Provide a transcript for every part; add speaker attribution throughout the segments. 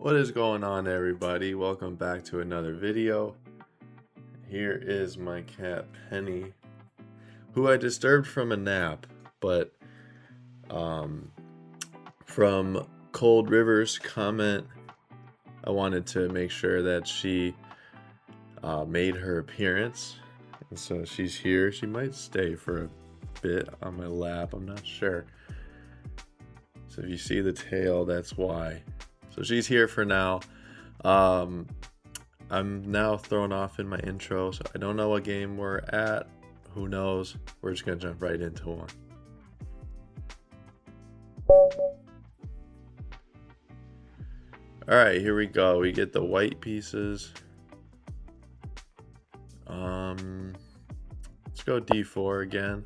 Speaker 1: What is going on, everybody? Welcome back to another video. Here is my cat Penny, who I disturbed from a nap, but from Cold River's comment, I wanted to make sure that she made her appearance, and so she's here. She might stay for a bit on my lap, I'm not sure. So if you see the tail, that's why. So she's here for now. I'm now thrown off in my intro, so I don't know what game we're at. Who knows? We're just gonna jump right into one. Alright, here we go. We get the white pieces. Let's go d4 again.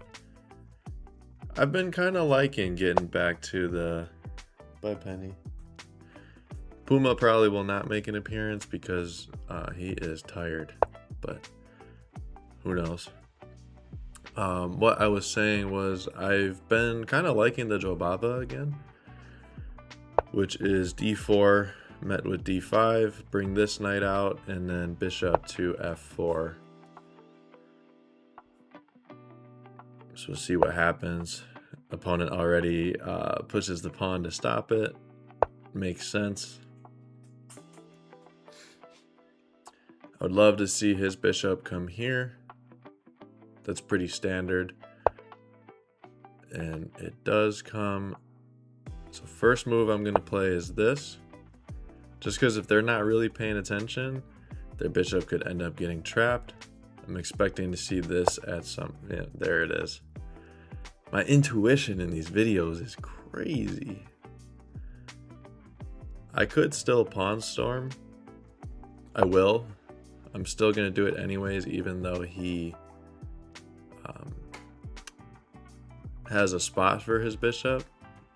Speaker 1: I've been kind of liking getting back to the... Bye, Penny. Puma probably will not make an appearance because he is tired, but who knows. What I was saying was I've been kind of liking the Jobaba again, which is d4 met with d5, bring this knight out, and then bishop to f4. So we'll see what happens. Opponent already pushes the pawn to stop it. Makes sense. I would love to see his bishop come here. That's pretty standard. And it does come. So first move I'm going to play is this. Just because if they're not really paying attention, their bishop could end up getting trapped. I'm expecting to see this at some... Yeah, there it is. My intuition in these videos is crazy. I could still pawn storm. I will. I'm still going to do it anyways, even though he has a spot for his bishop.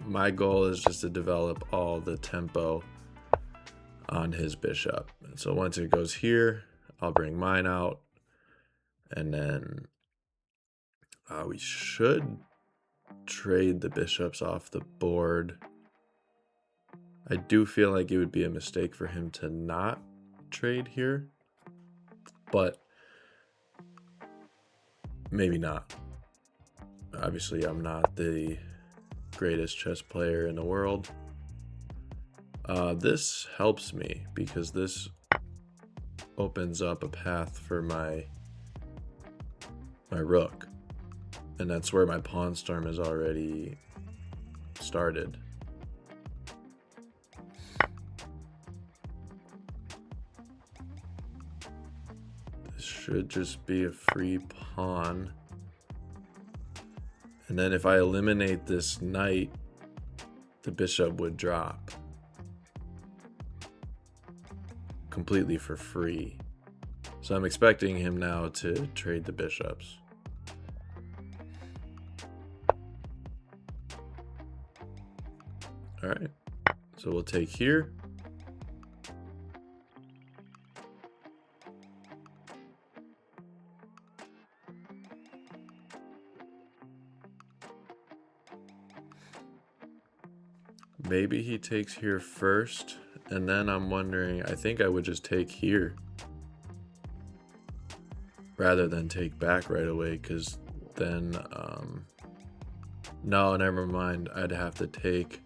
Speaker 1: My goal is just to develop all the tempo on his bishop. And so once it goes here, I'll bring mine out. And then we should trade the bishops off the board. I do feel like it would be a mistake for him to not trade here, but maybe not. Obviously, I'm not the greatest chess player in the world. This helps me because this opens up a path for my rook, and that's where my pawn storm is already started. This should just be a free pawn. And then if I eliminate this knight, the bishop would drop completely for free. So I'm expecting him now to trade the bishops. All right, so we'll take here. Maybe he takes here first, and then I'm wondering, I think I would just take here rather than take back right away, because then, no, never mind. I'd have to take,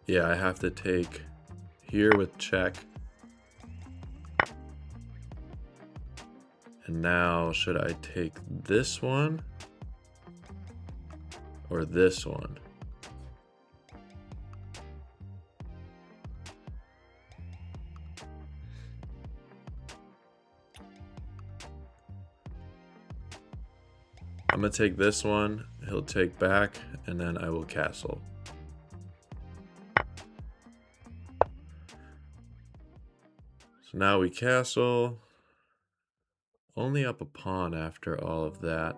Speaker 1: yeah, I have to take here with check. And now, should I take this one or this one? I'm gonna take this one, he'll take back, and then I will castle. So now we castle. Only up a pawn after all of that.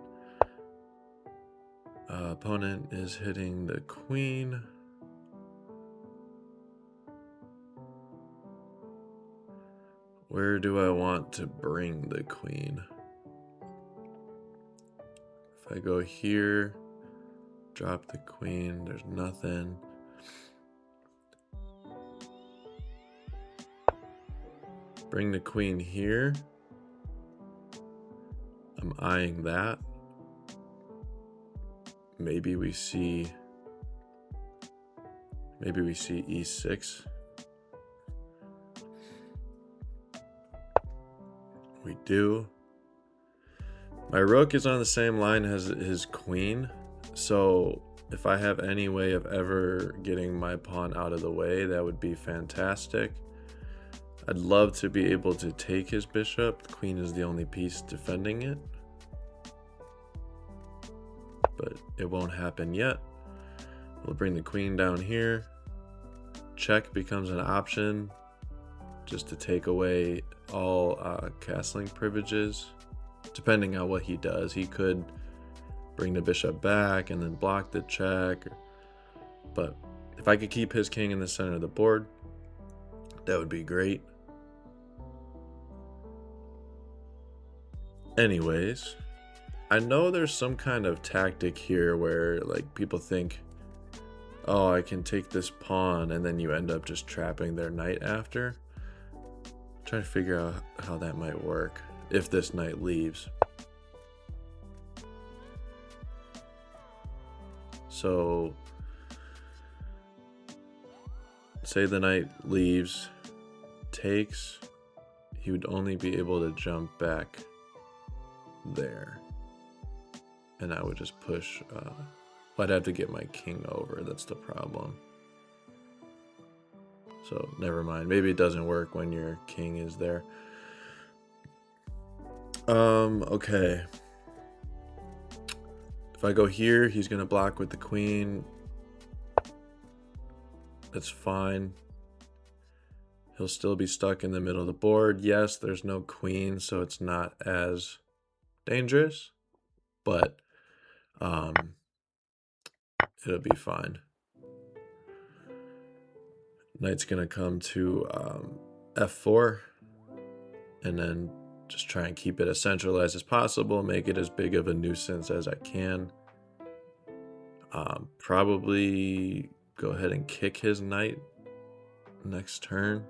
Speaker 1: Opponent is hitting the queen. Where do I want to bring the queen? If I go here, drop the queen, there's nothing. Bring the queen here. I'm eyeing that. Maybe we see e6. We do. My rook is on the same line as his queen, so if I have any way of ever getting my pawn out of the way, that would be fantastic. I'd love to be able to take his bishop. The queen is the only piece defending it, but it won't happen yet. We'll bring the queen down here. Check becomes an option just to take away all castling privileges. Depending on what he does, he could bring the bishop back and then block the check. But if I could keep his king in the center of the board, that would be great. Anyways, I know there's some kind of tactic here where like people think, oh, I can take this pawn, and then you end up just trapping their knight after. I'm trying to figure out how that might work if this knight leaves. So say the knight leaves, takes, he would only be able to jump back there, and I would just push. I'd have to get my king over. That's the problem. So never mind. Maybe it doesn't work when your king is there. Okay. If I go here, he's gonna block with the queen. That's fine. He'll still be stuck in the middle of the board. Yes, there's no queen, so it's not as dangerous, but it'll be fine. Knight's gonna come to f4, and then just try and keep it as centralized as possible, make it as big of a nuisance as I can. Probably go ahead and kick his knight next turn,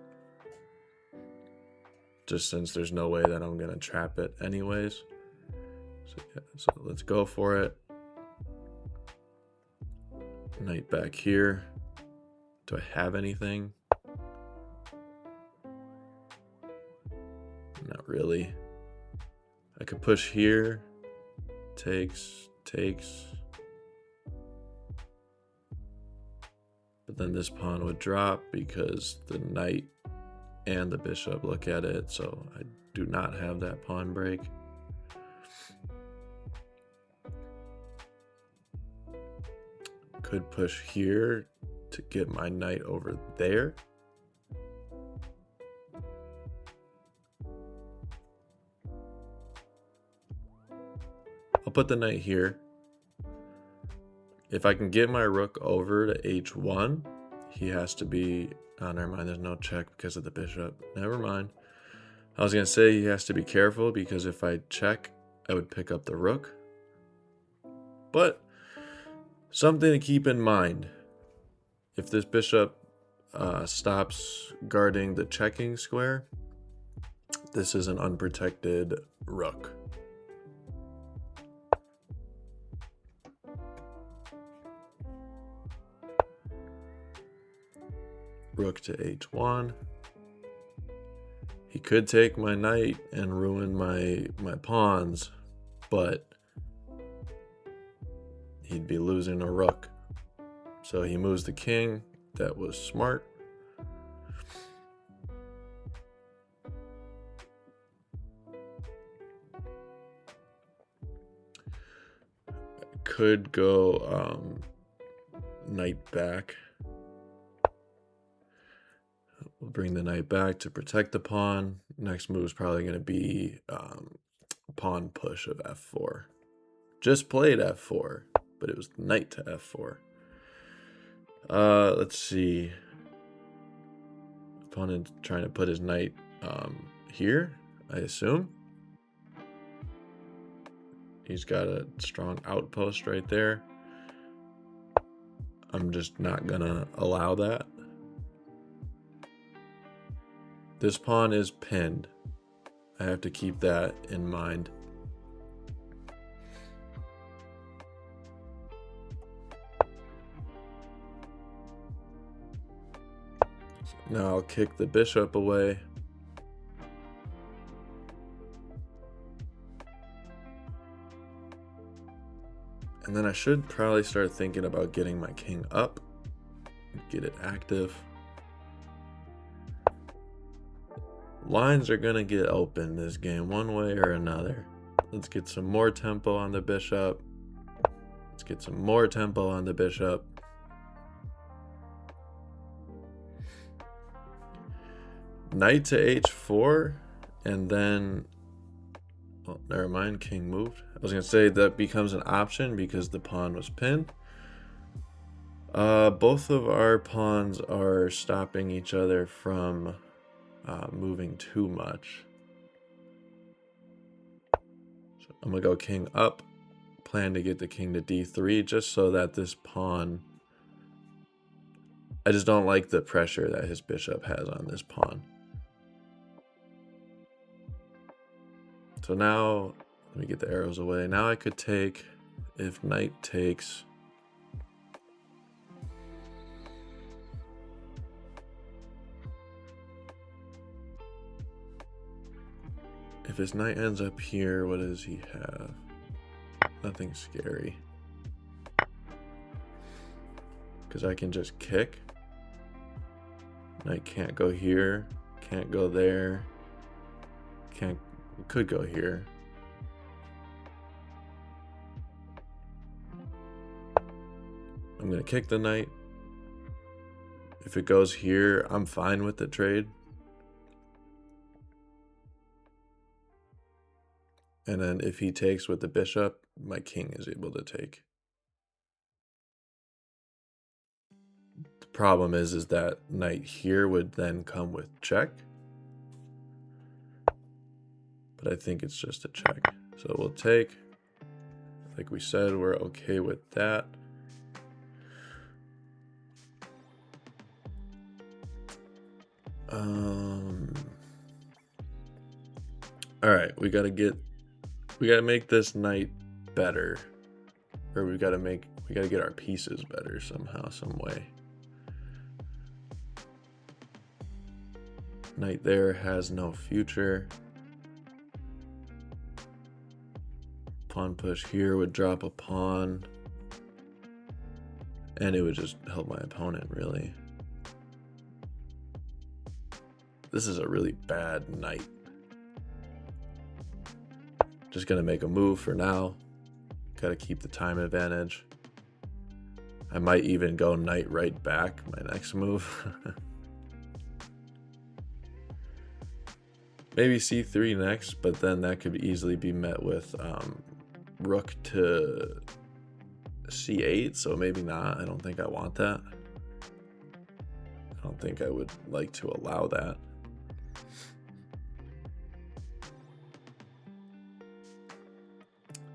Speaker 1: just since there's no way that I'm gonna trap it anyways. So, yeah, so let's go for it. Knight back here. Do I have anything? Not really. I could push here. Takes. But then this pawn would drop because the knight and the bishop look at it, so I do not have that pawn break. Could push here to get my knight over there. I'll put the knight here. If I can get my rook over to h1, he has to be... Oh, never mind, there's no check because of the bishop. Never mind. I was going to say he has to be careful because if I check, I would pick up the rook. But something to keep in mind. If this bishop stops guarding the checking square, this is an unprotected rook. Rook to h1. He could take my knight and ruin my pawns, but he'd be losing a rook. So he moves the king. That was smart. I could go knight back. We'll bring the knight back to protect the pawn. Next move is probably going to be pawn push of f4. Just played f4, but it was knight to f4. Let's see. Opponent trying to put his knight here, I assume. He's got a strong outpost right there. I'm just not gonna allow that. This pawn is pinned. I have to keep that in mind. So now I'll kick the bishop away. And then I should probably start thinking about getting my king up, get it active. Lines are gonna get open this game one way or another. Let's get some more tempo on the bishop. Let's get some more tempo on the bishop. Knight to h4, and then, oh, never mind, king moved. I was gonna say that becomes an option because the pawn was pinned. Both of our pawns are stopping each other from moving too much. So I'm gonna go king up, plan to get the king to d3 just so that this pawn, I just don't like the pressure that his bishop has on this pawn. So now, let me get the arrows away. Now I could take, if knight takes, if his knight ends up here, what does he have? Nothing scary. Because I can just kick. Knight can't go here, can't go there, could go here. I'm gonna kick the knight. If it goes here, I'm fine with the trade. And then if he takes with the bishop, my king is able to take. The problem is that knight here would then come with check. But I think it's just a check. So we'll take, like we said, we're okay with that. All right, we gotta make this knight better, or we gotta get our pieces better somehow, some way. Knight there has no future. Pawn push here would drop a pawn, and it would just help my opponent, really. This is a really bad knight. Just gonna make a move for now. Gotta keep the time advantage. I might even go knight right back, my next move. Maybe c3 next, but then that could easily be met with rook to c8, so maybe not. I don't think I want that. I don't think I would like to allow that.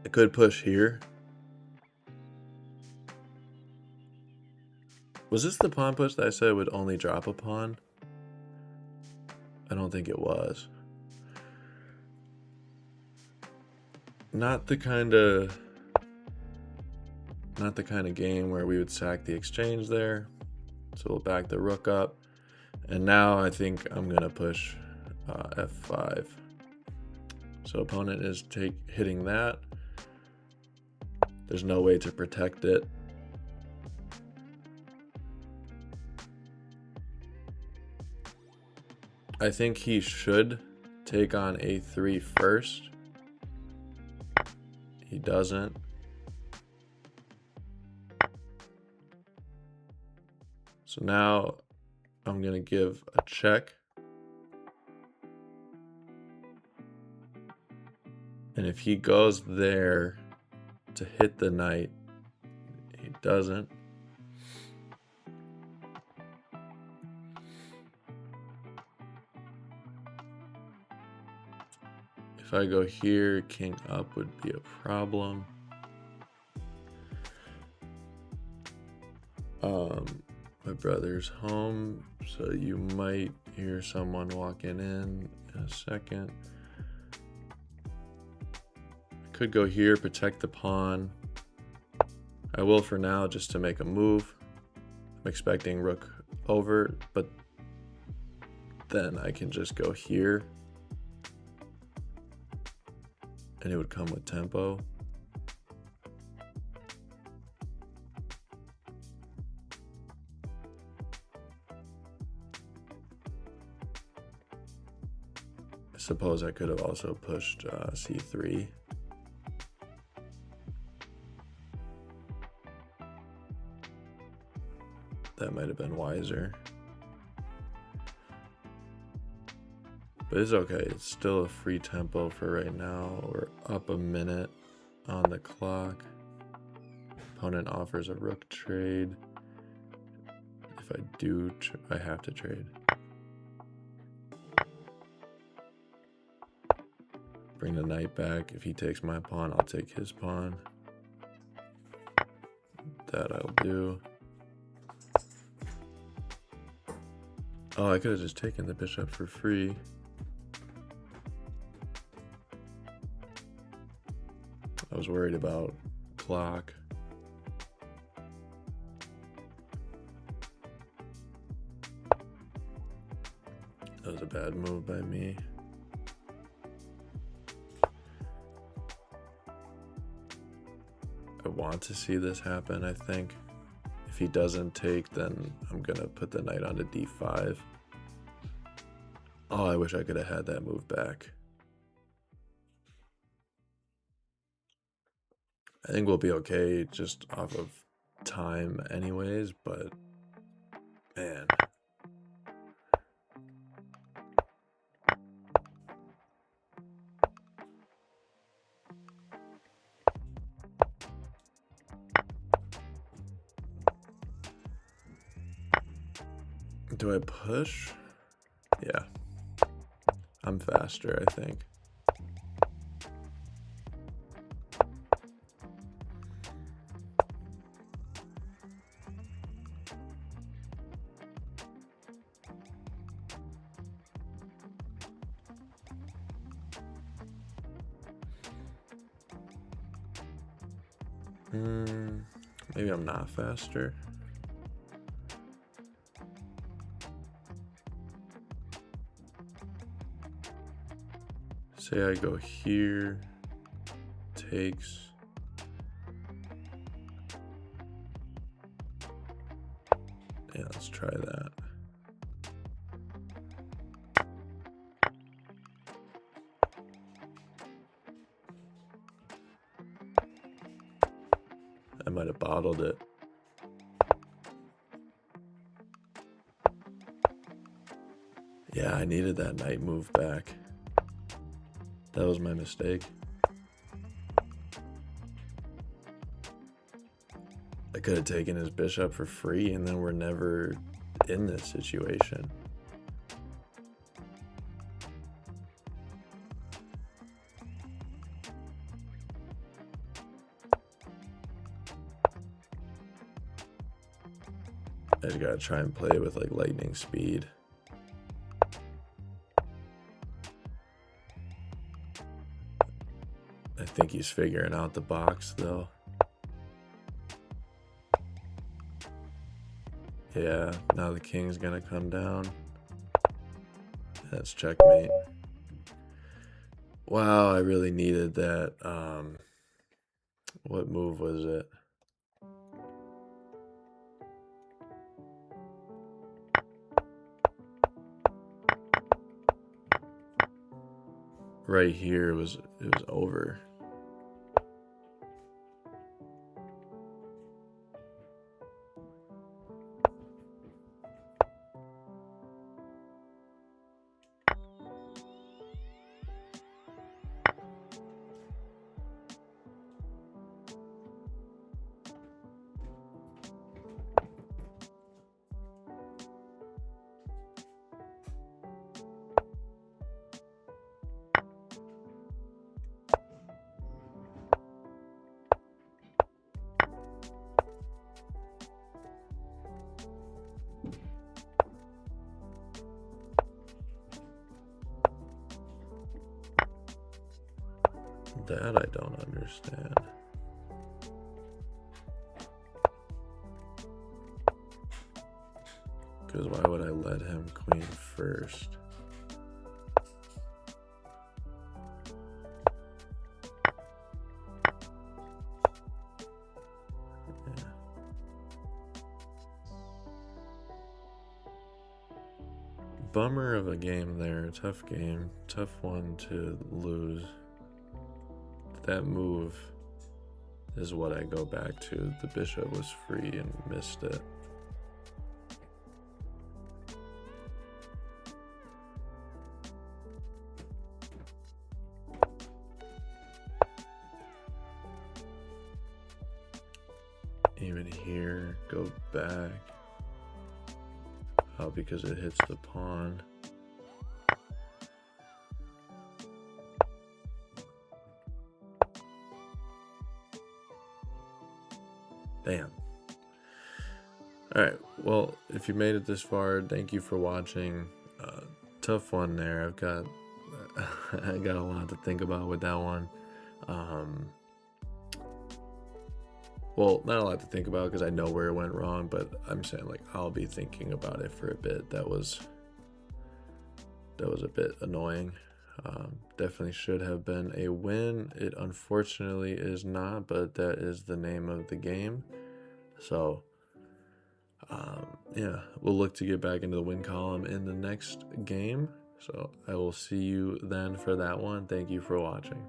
Speaker 1: I could push here. Was this the pawn push that I said would only drop a pawn? I don't think it was. Not the kind of game where we would sack the exchange there. So we'll back the rook up. And now I think I'm gonna push f5. So opponent is hitting that. There's no way to protect it. I think he should take on a3 first. He doesn't. So now I'm gonna give a check. And if he goes there to hit the knight, he doesn't. If I go here, king up would be a problem. My brother's home, so you might hear someone walking in a second. I could go here, protect the pawn. I will for now just to make a move. I'm expecting rook over, but then I can just go here and it would come with tempo. I suppose I could have also pushed c3. That might have been wiser. But it's okay, it's still a free tempo for right now. We're up a minute on the clock. Opponent offers a rook trade. If I do, I have to trade. Bring the knight back. If he takes my pawn, I'll take his pawn. That I'll do. Oh, I could have just taken the bishop for free. I was worried about clock. That was a bad move by me. I want to see this happen, I think. If he doesn't take, then I'm gonna put the knight onto d5. Oh, I wish I could have had that move back. I think we'll be okay just off of time anyways, but man. Do I push? Yeah. I'm faster, I think. Maybe I'm not faster. Say I go here, takes. Yeah, let's try that. I might have bottled it. Yeah, I needed that knight move back. That was my mistake. I could have taken his bishop for free and then we're never in this situation. I just gotta try and play with like lightning speed. I think he's figuring out the box though. Yeah, now the king's gonna come down. That's checkmate. Wow, I really needed that. What move was it? Right here it was over. That I don't understand. Because why would I let him queen first? Yeah. Bummer of a game there. Tough game. Tough one to lose. That move is what I go back to. The bishop was free and missed it. Even here, go back. Oh, because it hits the pawn. Damn. Alright, well, if you made it this far, thank you for watching. Tough one there. I got a lot to think about with that one. Well, not a lot to think about because I know where it went wrong, but I'm saying like I'll be thinking about it for a bit. That was a bit annoying. Definitely should have been a win. It unfortunately is not, but that is the name of the game. So yeah, we'll look to get back into the win column in the next game. So I will see you then for that one. Thank you for watching.